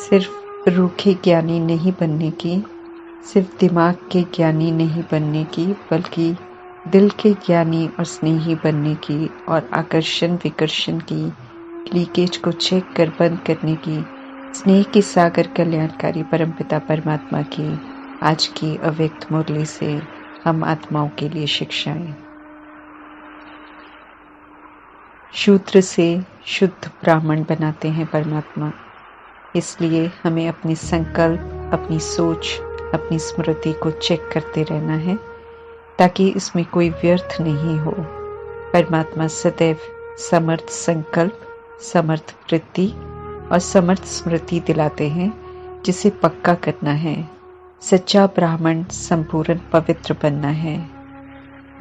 सिर्फ रूखे ज्ञानी नहीं बनने की, सिर्फ दिमाग के ज्ञानी नहीं बनने की, बल्कि दिल के ज्ञानी और स्नेही बनने की और आकर्षण विकर्षण की लीकेज को चेक कर बंद करने की स्नेह की सागर कल्याणकारी परमपिता परमात्मा की आज की अव्यक्त मुरली से हम आत्माओं के लिए शिक्षाएं। शूद्र से शुद्ध ब्राह्मण बनाते हैं परमात्मा। इसलिए हमें अपनी संकल्प, अपनी सोच, अपनी स्मृति को चेक करते रहना है ताकि इसमें कोई व्यर्थ नहीं हो। परमात्मा सदैव समर्थ संकल्प, समर्थ वृत्ति और समर्थ स्मृति दिलाते हैं जिसे पक्का करना है। सच्चा ब्राह्मण संपूर्ण पवित्र बनना है।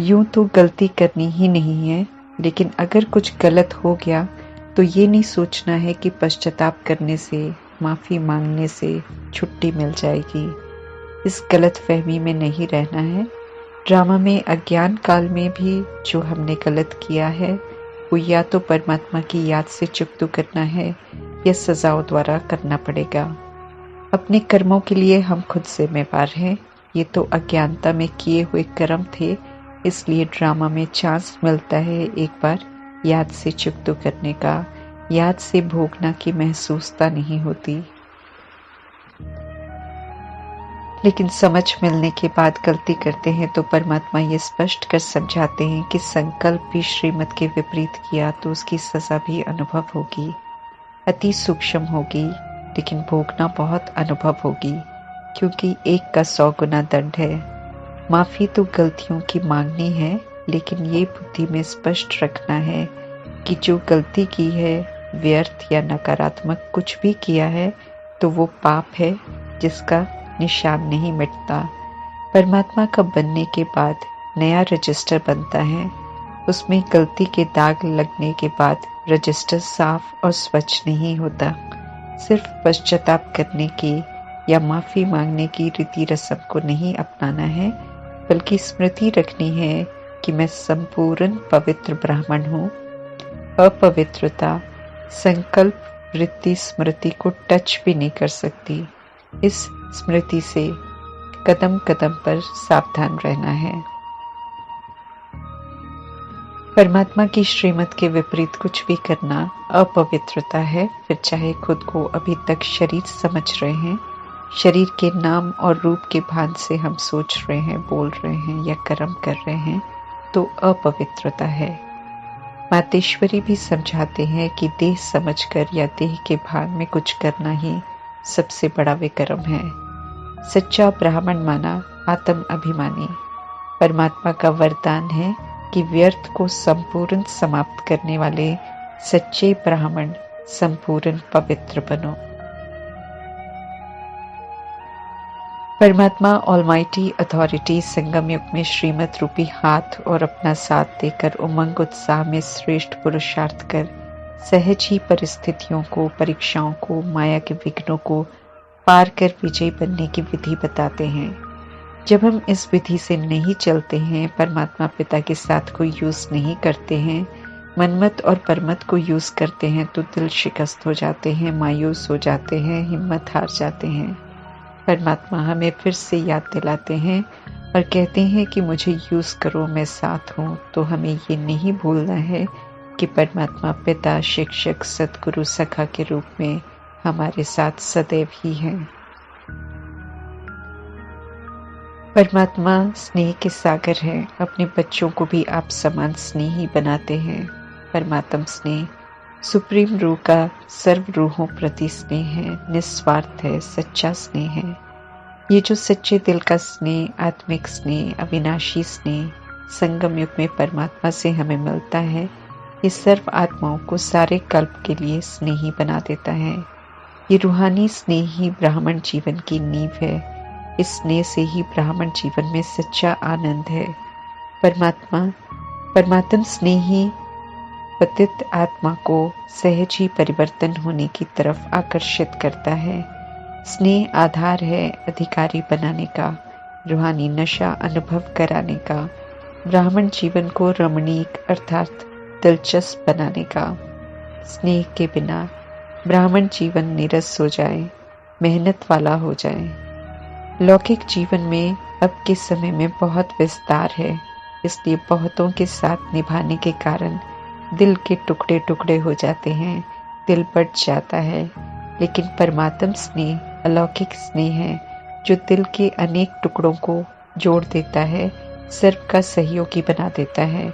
यूं तो गलती करनी ही नहीं है, लेकिन अगर कुछ गलत हो गया तो ये नहीं सोचना है कि पश्चाताप करने से, माफी मांगने से छुट्टी मिल जाएगी। इस गलत फहमी में नहीं रहना है। ड्रामा में अज्ञान काल में भी जो हमने गलत किया है वो या तो परमात्मा की याद से चुकता करना है या सजाओं द्वारा करना पड़ेगा। अपने कर्मों के लिए हम खुद जिम्मेवार हैं। ये तो अज्ञानता में किए हुए कर्म थे, इसलिए ड्रामा में चांस मिलता है एक बार याद से चुकता करने का। याद से भोगना की महसूसता नहीं होती, लेकिन समझ मिलने के बाद गलती करते हैं तो परमात्मा ये स्पष्ट कर समझाते हैं कि संकल्प भी श्रीमत के विपरीत किया तो उसकी सजा भी अनुभव होगी, अति सूक्ष्म होगी, लेकिन भोगना बहुत अनुभव होगी, क्योंकि 1 का 100 गुना दंड है। माफी तो गलतियों की मांगनी है, लेकिन ये बुद्धि में स्पष्ट रखना है कि जो गलती की है, व्यर्थ या नकारात्मक कुछ भी किया है, तो वो पाप है जिसका निशान नहीं मिटता। परमात्मा का बनने के बाद नया रजिस्टर बनता है। उसमें गलती के दाग लगने के बाद रजिस्टर साफ और स्वच्छ नहीं होता। सिर्फ पश्चाताप करने की या माफी मांगने की रीति रस्म को नहीं अपनाना है, बल्कि स्मृति रखनी है कि मैं संपूर्ण पवित्र ब्राह्मण हूँ। अपवित्रता संकल्प, वृत्ति, स्मृति को टच भी नहीं कर सकती। इस स्मृति से कदम कदम पर सावधान रहना है। परमात्मा की श्रीमत के विपरीत कुछ भी करना अपवित्रता है। फिर चाहे खुद को अभी तक शरीर समझ रहे हैं, शरीर के नाम और रूप के भान से हम सोच रहे हैं, बोल रहे हैं या कर्म कर रहे हैं, तो अपवित्रता है। मातेश्वरी भी समझाते हैं कि देह समझकर या देह के भान में कुछ करना ही सबसे बड़ा विक्रम है। सच्चा ब्राह्मण माना आत्म अभिमानी। परमात्मा का वरदान है कि व्यर्थ को संपूर्ण समाप्त करने वाले सच्चे ब्राह्मण संपूर्ण पवित्र बनो। परमात्मा ऑलमाइटी अथॉरिटी संगम युग में श्रीमत रूपी हाथ और अपना साथ देकर उमंग उत्साह में श्रेष्ठ पुरुषार्थ कर सहज ही परिस्थितियों को, परीक्षाओं को, माया के विघ्नों को पार कर विजयी बनने की विधि बताते हैं। जब हम इस विधि से नहीं चलते हैं, परमात्मा पिता के साथ को यूज नहीं करते हैं, मनमत और परमत को यूज करते हैं, तो दिल शिकस्त हो जाते हैं, मायूस हो जाते हैं, हिम्मत हार जाते हैं। परमात्मा हमें फिर से याद दिलाते हैं और कहते हैं कि मुझे यूज करो, मैं साथ हूँ। तो हमें ये नहीं भूलना है कि परमात्मा पिता, शिक्षक, सद्गुरु, सखा के रूप में हमारे साथ सदैव ही हैं। परमात्मा स्नेह के सागर हैं। अपने बच्चों को भी आप समान स्नेही बनाते हैं। परमात्म स्नेह सुप्रीम रूह का सर्व रूहों प्रति स्नेह है, निस्वार्थ है, सच्चा स्नेह है। ये जो सच्चे दिल का स्नेह, आत्मिक स्नेह, अविनाशी स्नेह संगम युग में परमात्मा से हमें मिलता है, ये सर्व आत्माओं को सारे कल्प के लिए स्नेही बना देता है। ये रूहानी स्नेह ही ब्राह्मण जीवन की नींव है। इस स्नेह से ही ब्राह्मण जीवन में सच्चा आनंद है। परमात्म स्नेह ही पतित आत्मा को सहज ही परिवर्तन होने की तरफ आकर्षित करता है। स्नेह आधार है अधिकारी बनाने का, रूहानी नशा अनुभव कराने का, ब्राह्मण जीवन को रमणीक अर्थात दिलचस्प बनाने का। स्नेह के बिना ब्राह्मण जीवन नीरस हो जाए, मेहनत वाला हो जाए। लौकिक जीवन में अब के समय में बहुत विस्तार है, इसलिए बहुतों के साथ निभाने के कारण दिल के टुकड़े टुकड़े हो जाते हैं, दिल बट जाता है। लेकिन परमात्म स्नेह अलौकिक स्नेह है जो दिल के अनेक टुकड़ों को जोड़ देता है, सर्व का सहयोगी बना देता है।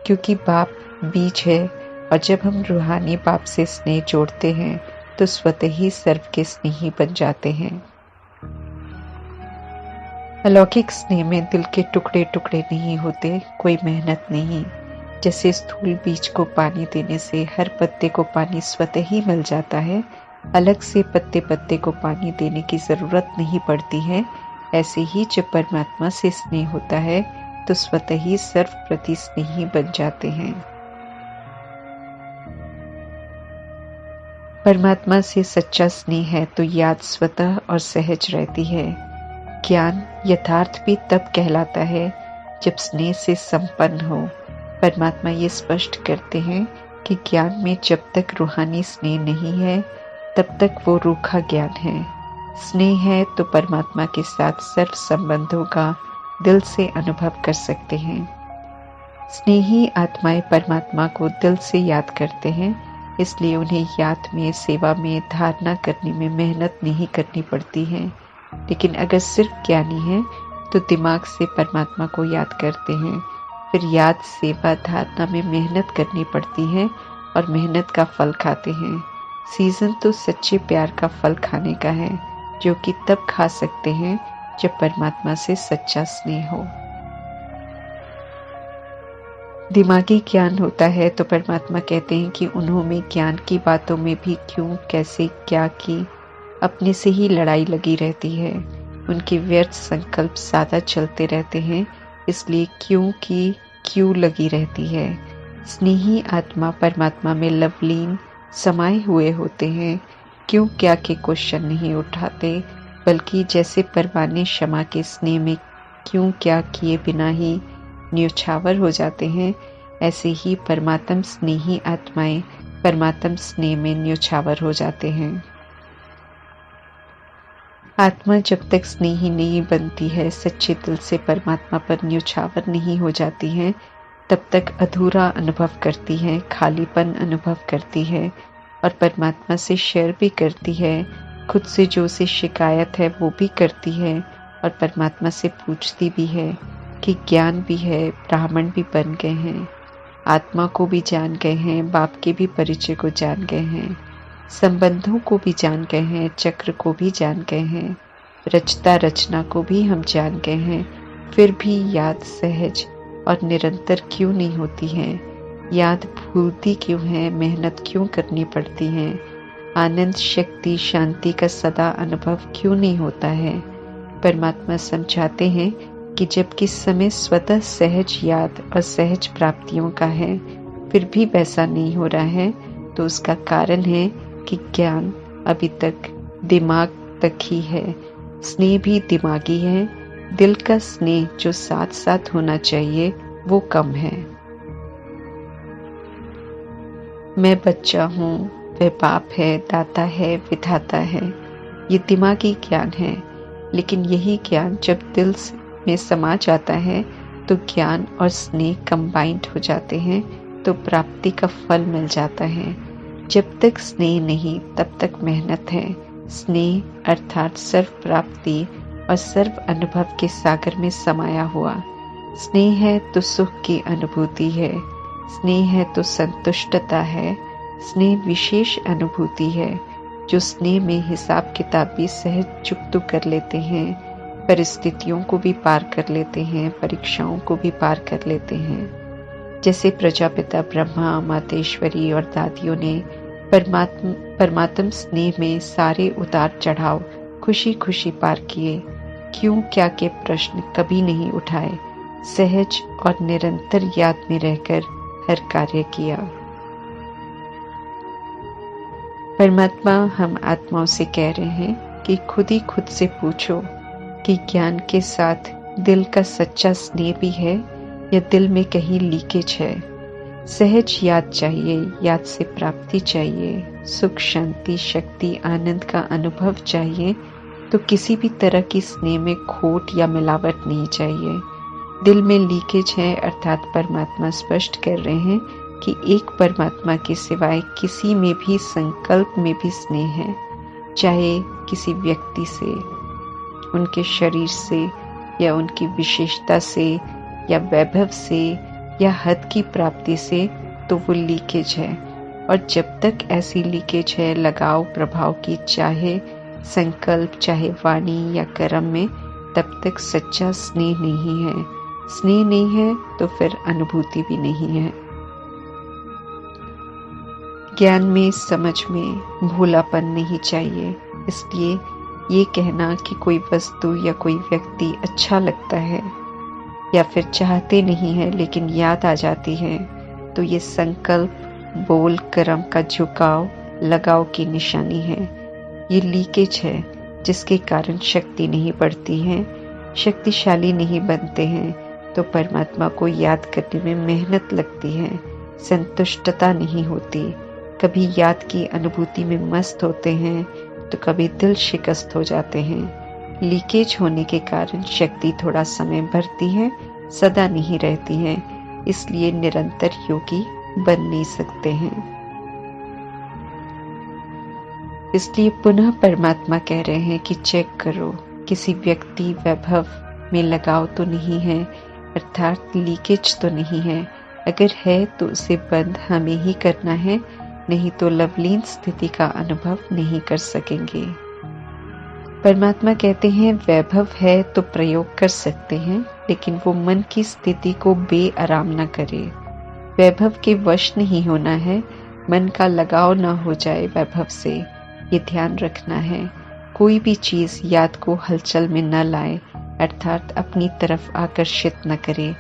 क्योंकि बाप बीज है और जब हम रूहानी बाप से स्नेह जोड़ते हैं तो स्वतः ही सर्व के स्नेही बन जाते हैं। अलौकिक स्नेह में दिल के टुकड़े टुकड़े नहीं होते, कोई मेहनत नहीं। जैसे स्थूल बीज को पानी देने से हर पत्ते को पानी स्वतः ही मिल जाता है, अलग से पत्ते पत्ते को पानी देने की जरूरत नहीं पड़ती है, ऐसे ही जब परमात्मा से स्नेह होता है तो स्वतः ही सर्व प्रति स्नेही बन जाते हैं। परमात्मा से सच्चा स्नेह है तो याद स्वतः और सहज रहती है। ज्ञान यथार्थ भी तब कहलाता है जब स्नेह से संपन्न हो। परमात्मा ये स्पष्ट करते हैं कि ज्ञान में जब तक रूहानी स्नेह नहीं है तब तक वो रूखा ज्ञान है। स्नेह है तो परमात्मा के साथ सर्व संबंधों का दिल से अनुभव कर सकते हैं। स्नेही आत्माएं परमात्मा को दिल से याद करते हैं, इसलिए उन्हें याद में, सेवा में, धारणा करने में मेहनत नहीं करनी पड़ती है। लेकिन अगर सिर्फ ज्ञानी है तो दिमाग से परमात्मा को याद करते हैं, फिर याद, सेवा, धारणा में मेहनत करनी पड़ती है और मेहनत का फल खाते हैं। सीजन तो सच्चे प्यार का फल खाने का है, जो कि तब खा सकते हैं जब परमात्मा से सच्चा स्नेह हो। दिमागी ज्ञान होता है तो परमात्मा कहते हैं कि उन्होंने ज्ञान की बातों में भी क्यों, कैसे, क्या की, अपने से ही लड़ाई लगी रहती है। उनके व्यर्थ संकल्प सादा चलते रहते हैं, इसलिए क्यों की क्यों लगी रहती है। स्नेही आत्मा परमात्मा में लवलीन समाये हुए होते हैं, क्यों क्या के क्वेश्चन नहीं उठाते, बल्कि जैसे परवाने क्षमा के स्नेह में क्यों क्या किए बिना ही न्योछावर हो जाते हैं, ऐसे ही परमात्म स्नेही आत्माएं परमात्म स्नेह में न्योछावर हो जाते हैं। आत्मा जब तक स्नेही नहीं बनती है, सच्चे दिल से परमात्मा पर न्योछावर नहीं हो जाती है, तब तक अधूरा अनुभव करती है, खालीपन अनुभव करती है और परमात्मा से शेयर भी करती है। खुद से जो उसे शिकायत है वो भी करती है और परमात्मा से पूछती भी है कि ज्ञान भी है, ब्राह्मण भी बन गए हैं, आत्मा को भी जान गए हैं, बाप के भी परिचय को जान गए हैं, संबंधों को भी जान गए हैं, चक्र को भी जान गए हैं, रचता रचना को भी हम जान गए हैं, फिर भी याद सहज और निरंतर क्यों नहीं होती है? याद भूलती क्यों है? मेहनत क्यों करनी पड़ती है? आनंद, शक्ति, शांति का सदा अनुभव क्यों नहीं होता है? परमात्मा समझाते हैं कि जब किस समय स्वतः सहज याद और सहज प्राप्तियों का है, फिर भी वैसा नहीं हो रहा है, तो उसका कारण है कि ज्ञान अभी तक दिमाग तक ही है। स्नेह भी दिमागी है, दिल का स्नेह जो साथ साथ होना चाहिए वो कम है। मैं बच्चा हूँ, वह बाप है, दाता है, विधाता है, ये दिमागी ज्ञान है। लेकिन यही ज्ञान जब दिल में समा जाता है तो ज्ञान और स्नेह कंबाइंड हो जाते हैं, तो प्राप्ति का फल मिल जाता है। जब तक स्नेह नहीं तब तक मेहनत है। स्नेह अर्थात सर्व प्राप्ति और सर्व अनुभव के सागर में समाया हुआ। स्नेह है तो सुख की अनुभूति है, स्नेह है तो संतुष्टता है, स्नेह विशेष अनुभूति है। जो स्नेह में हिसाब किताब भी सहज चुकतू कर लेते हैं, परिस्थितियों को भी पार कर लेते हैं, परीक्षाओं को भी पार कर लेते हैं। जैसे प्रजापिता ब्रह्मा, मातेश्वरी और दादियों ने परमात्म स्नेह में सारे उतार चढ़ाव खुशी खुशी पार किए, क्यों क्या के प्रश्न कभी नहीं उठाए, सहज और निरंतर याद में रहकर हर कार्य किया। परमात्मा हम आत्माओं से कह रहे हैं कि खुद ही खुद से पूछो कि ज्ञान के साथ दिल का सच्चा स्नेह भी है या दिल में कहीं लीकेज है। सहज याद चाहिए, याद से प्राप्ति चाहिए, सुख, शांति, शक्ति, आनंद का अनुभव चाहिए, तो किसी भी तरह की स्नेह में खोट या मिलावट नहीं चाहिए। दिल में लीकेज है, अर्थात परमात्मा स्पष्ट कर रहे हैं कि एक परमात्मा के सिवाय किसी में भी, संकल्प में भी स्नेह है, चाहे किसी व्यक्ति से, उनके शरीर से, या उनकी विशेषता से, या वैभव से, या हद की प्राप्ति से, तो वो लीकेज है। और जब तक ऐसी लीकेज है लगाव प्रभाव की, चाहे संकल्प, चाहे वाणी या कर्म में, तब तक सच्चा स्नेह नहीं है। स्नेह नहीं है तो फिर अनुभूति भी नहीं है। ज्ञान में, समझ में भूलापन नहीं चाहिए। इसलिए ये कहना कि कोई वस्तु या कोई व्यक्ति अच्छा लगता है या फिर चाहते नहीं है लेकिन याद आ जाती है, तो ये संकल्प, बोल, कर्म का झुकाव, लगाव की निशानी है। ये लीकेज है जिसके कारण शक्ति नहीं बढ़ती है, शक्तिशाली नहीं बनते हैं, तो परमात्मा को याद करने में मेहनत लगती है, संतुष्टता नहीं होती। कभी याद की अनुभूति में मस्त होते हैं तो कभी दिल शिकस्त हो जाते हैं। लीकेज होने के कारण शक्ति थोड़ा समय भरती है, सदा नहीं रहती है, इसलिए निरंतर योगी बन नहीं सकते हैं। इसलिए पुनः परमात्मा कह रहे हैं कि चेक करो, किसी व्यक्ति, वैभव में लगाव तो नहीं है, अर्थात लीकेज तो नहीं है। अगर है तो उसे बंद हमें ही करना है, नहीं तो लवलीन स्थिति का अनुभव नहीं कर सकेंगे। परमात्मा कहते हैं वैभव है तो प्रयोग कर सकते हैं, लेकिन वो मन की स्थिति को बेआराम न करे। वैभव के वश नहीं होना है, मन का लगाव न हो जाए वैभव से, ये ध्यान रखना है। कोई भी चीज याद को हलचल में न लाए, अर्थात अपनी तरफ आकर्षित न करे।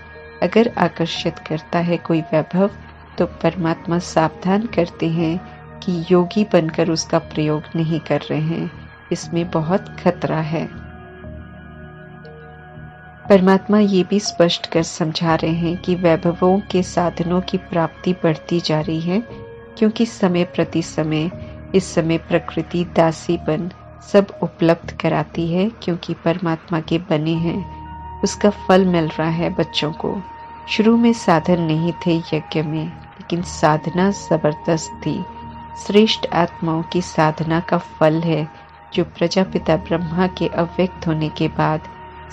अगर आकर्षित करता है कोई वैभव, तो परमात्मा सावधान करते हैं कि योगी बनकर उसका प्रयोग नहीं कर रहे हैं, इसमें बहुत खतरा है। परमात्मा ये भी स्पष्ट कर समझा रहे हैं कि वैभवों के साधनों की प्राप्ति बढ़ती जा रही है, क्योंकि समय प्रति समय इस समय प्रकृति दासीपन सब उपलब्ध कराती है, क्योंकि परमात्मा के बने हैं, उसका फल मिल रहा है बच्चों को। शुरू में साधन नहीं थे यज्ञ में, लेकिन साधना जबरदस्त थी। श्रेष्ठ आत्माओं की साधना का फल है, जो प्रजापिता ब्रह्मा के अव्यक्त होने के बाद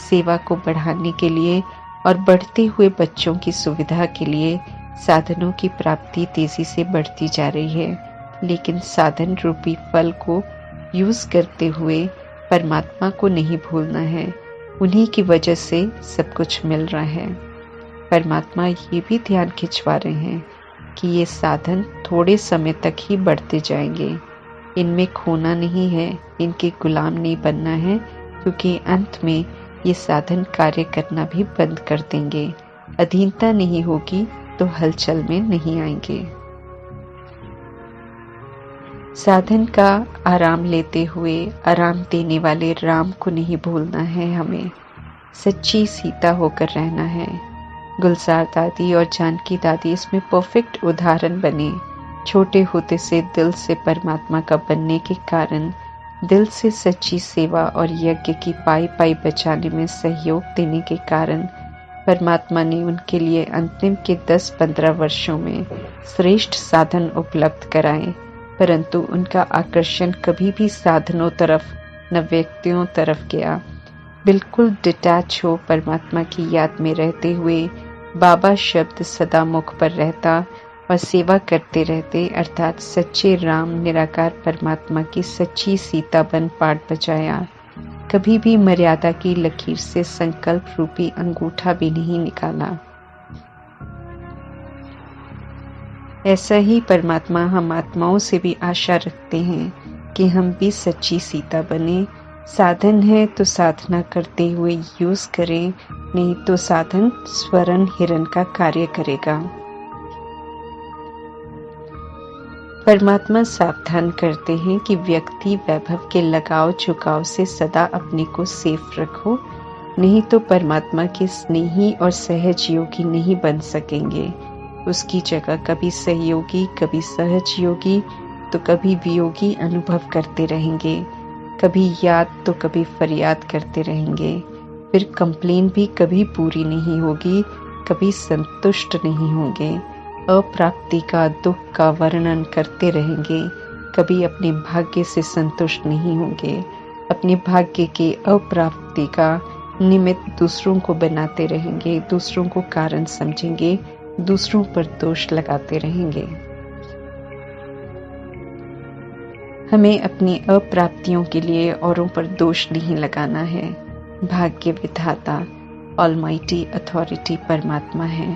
सेवा को बढ़ाने के लिए और बढ़ते हुए बच्चों की सुविधा के लिए साधनों की प्राप्ति तेजी से बढ़ती जा रही है। लेकिन साधन रूपी फल को यूज करते हुए परमात्मा को नहीं भूलना है, उन्हीं की वजह से सब कुछ मिल रहा है। परमात्मा ये भी ध्यान खिंचवा रहे हैं कि ये साधन थोड़े समय तक ही बढ़ते जाएंगे, इनमें खोना नहीं है, इनके गुलाम नहीं बनना है, क्योंकि अंत में ये साधन कार्य करना भी बंद कर देंगे। अधीनता नहीं होगी तो हलचल में नहीं आएंगे। साधन का आराम लेते हुए आराम देने वाले राम को नहीं भूलना है, हमें सच्ची सीता होकर रहना है। गुलजार दादी और जानकी दादी इसमें परफेक्ट उदाहरण बने। छोटे होते से दिल से परमात्मा का बनने के कारण, दिल से सच्ची सेवा और यज्ञ की पाई पाई बचाने में सहयोग देने के कारण परमात्मा ने उनके लिए अंतिम के 10-15 वर्षों में श्रेष्ठ साधन उपलब्ध कराए, परंतु उनका आकर्षण कभी भी साधनों तरफ न व्यक्तियों तरफ गया। बिल्कुल डिटैच हो परमात्मा की याद में रहते हुए बाबा शब्द सदा मुख पर रहता और सेवा करते रहते, अर्थात सच्चे राम निराकार परमात्मा की सच्ची सीता बन पाठ बजाया। कभी भी मर्यादा की लकीर से संकल्प रूपी अंगूठा भी नहीं निकाला। ऐसा ही परमात्मा हम आत्माओं से भी आशा रखते हैं कि हम भी सच्ची सीता बने। साधन है तो साधना करते हुए यूज करें, नहीं तो साधन स्वर्ण हिरण का कार्य करेगा। परमात्मा सावधान करते हैं कि व्यक्ति वैभव के लगाव झुकाव से सदा अपने को सेफ रखो, नहीं तो परमात्मा के स्नेही और सहज योगी नहीं बन सकेंगे। उसकी जगह कभी सहयोगी, कभी सहज योगी तो कभी वियोगी अनुभव करते रहेंगे, कभी याद तो कभी फरियाद करते रहेंगे। फिर कंप्लेन भी कभी पूरी नहीं होगी, कभी संतुष्ट नहीं होंगे। अप्राप्ति का, दुख का वर्णन करते रहेंगे, कभी अपने भाग्य से संतुष्ट नहीं होंगे। अपने भाग्य के अप्राप्ति का निमित्त दूसरों को बनाते रहेंगे, दूसरों को कारण समझेंगे, दूसरों पर दोष लगाते रहेंगे। हमें अपनी अप्राप्तियों के लिए औरों पर दोष नहीं लगाना है। भाग्य विधाता ऑलमाइटी अथॉरिटी परमात्मा है,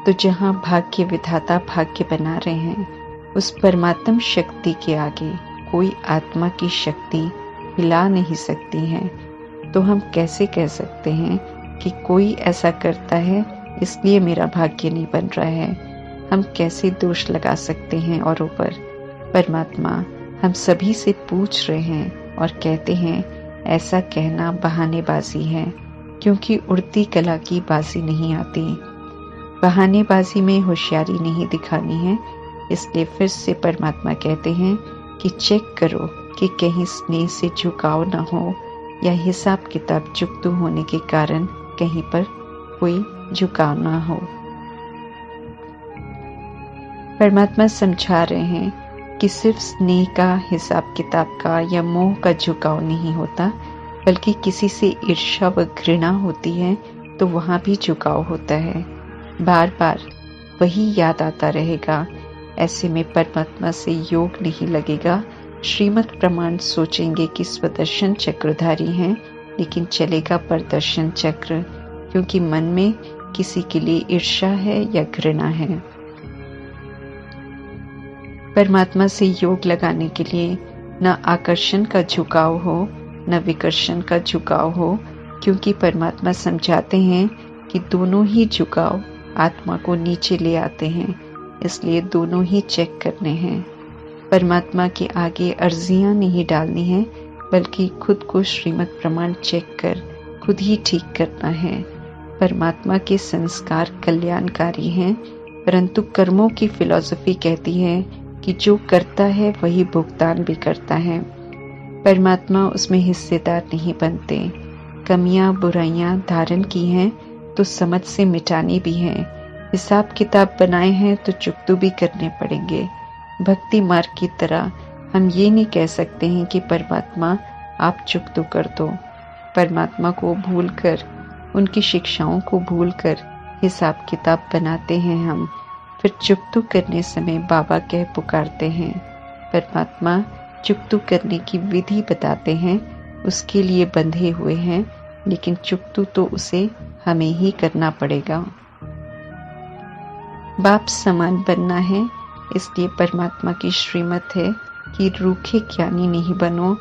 तो जहाँ भाग्य विधाता भाग्य बना रहे हैं, उस परमात्म शक्ति के आगे कोई आत्मा की शक्ति हिला नहीं सकती है। तो हम कैसे कह सकते हैं कि कोई ऐसा करता है इसलिए मेरा भाग्य नहीं बन रहा है? हम कैसे दोष लगा सकते हैं औरों पर? परमात्मा हम सभी से पूछ रहे हैं और कहते हैं ऐसा कहना बहानेबाजी है, क्योंकि उड़ती कला की बाजी नहीं आती। बहानेबाजी में होशियारी नहीं दिखानी है। इसलिए फिर से परमात्मा कहते हैं कि चेक करो कि कहीं स्नेह से झुकाव न हो या हिसाब किताब चुकतू होने के कारण कहीं पर कोई झुकाव ना हो। परमात्मा समझा रहे हैं कि सिर्फ स्नेह का, हिसाब किताब का या मोह का झुकाव नहीं होता, बल्कि किसी से ईर्ष्या व घृणा होती है तो वहां भी झुकाव होता है। बार बार वही याद आता रहेगा। ऐसे में परमात्मा से योग नहीं लगेगा। श्रीमत प्रमाण सोचेंगे कि स्वदर्शन चक्रधारी हैं, लेकिन चलेगा प्रदर्शन चक्र, क्योंकि मन में किसी के लिए ईर्ष्या है या घृणा है। परमात्मा से योग लगाने के लिए न आकर्षण का झुकाव हो, न विकर्षण का झुकाव हो, क्योंकि परमात्मा समझाते हैं कि दोनों ही झुकाव आत्मा को नीचे ले आते हैं, इसलिए दोनों ही चेक करने हैं। परमात्मा के आगे अर्जियां नहीं डालनी है, बल्कि खुद को श्रीमत प्रमाण चेक कर खुद ही ठीक करना है। परमात्मा के संस्कार कल्याणकारी हैं, परंतु कर्मों की फिलॉसफी कहती है कि जो करता है वही भुगतान भी करता है। परमात्मा उसमें हिस्सेदार नहीं बनते। कमियां बुराइयां धारण की हैं तो समझ से मिटानी भी है। हिसाब किताब बनाए हैं तो चुकतू भी करने पड़ेंगे। भक्ति मार्ग की तरह हम ये नहीं कह सकते हैं कि परमात्मा आप चुकतू कर दो। परमात्मा को भूलकर, उनकी शिक्षाओं को भूलकर हिसाब किताब बनाते हैं हम। फिर चुकतू करने समय बाबा कह पुकारते हैं। परमात्मा चुकतू करने की विधि बताते हैं, उसके लिए बंधे हुए हैं, लेकिन चुकतू तो उसे हमें ही करना पड़ेगा। बाप समान बनना है, इसलिए परमात्मा की श्रीमत है कि रूखे ज्ञानी नहीं बनो,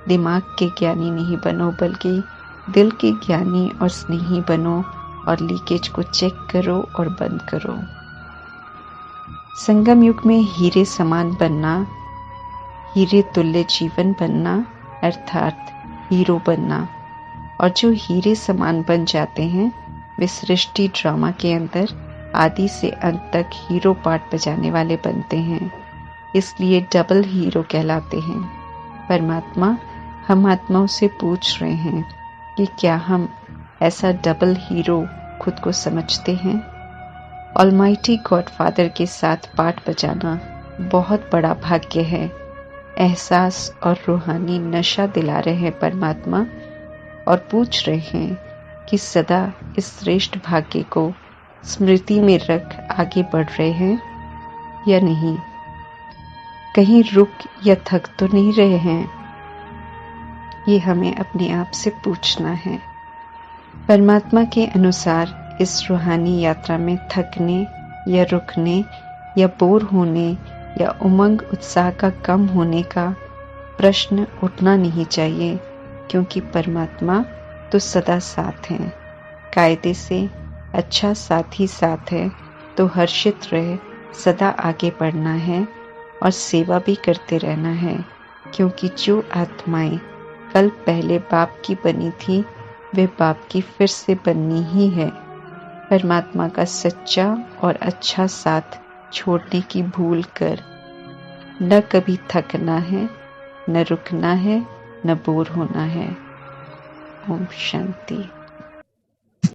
दिमाग के ज्ञानी नहीं बनो, बल्कि दिल के ज्ञानी और स्नेही बनो और लीकेज को चेक करो और बंद करो। संगम युग में हीरे समान बनना, हीरे तुल्य जीवन बनना, अर्थात हीरो बनना। और जो हीरे समान बन जाते हैं वे सृष्टि ड्रामा के अंदर आदि से अंत तक हीरो पार्ट बजाने वाले बनते हैं, इसलिए डबल हीरो कहलाते हैं। परमात्मा हम आत्माओं से पूछ रहे हैं कि क्या हम ऐसा डबल हीरो खुद को समझते हैं? ऑलमाइटी गॉडफादर के साथ पाठ बजाना बहुत बड़ा भाग्य है। एहसास और रूहानी नशा दिला रहे हैं परमात्मा और पूछ रहे हैं कि सदा इस श्रेष्ठ भाग्य को स्मृति में रख आगे बढ़ रहे हैं या नहीं? कहीं रुक या थक तो नहीं रहे हैं? ये हमें अपने आप से पूछना है। परमात्मा के अनुसार इस रूहानी यात्रा में थकने या रुकने या बोर होने या उमंग उत्साह का कम होने का प्रश्न उठना नहीं चाहिए, क्योंकि परमात्मा तो सदा साथ हैं। कायदे से अच्छा साथ ही साथ है, तो हर्षित रहे, सदा आगे बढ़ना है और सेवा भी करते रहना है, क्योंकि जो आत्माएं कल पहले बाप की बनी थी वे बाप की फिर से बननी ही है। परमात्मा का सच्चा और अच्छा साथ छोड़ने की भूल कर न कभी थकना है, न रुकना है, न बोर होना है। ओम शांति।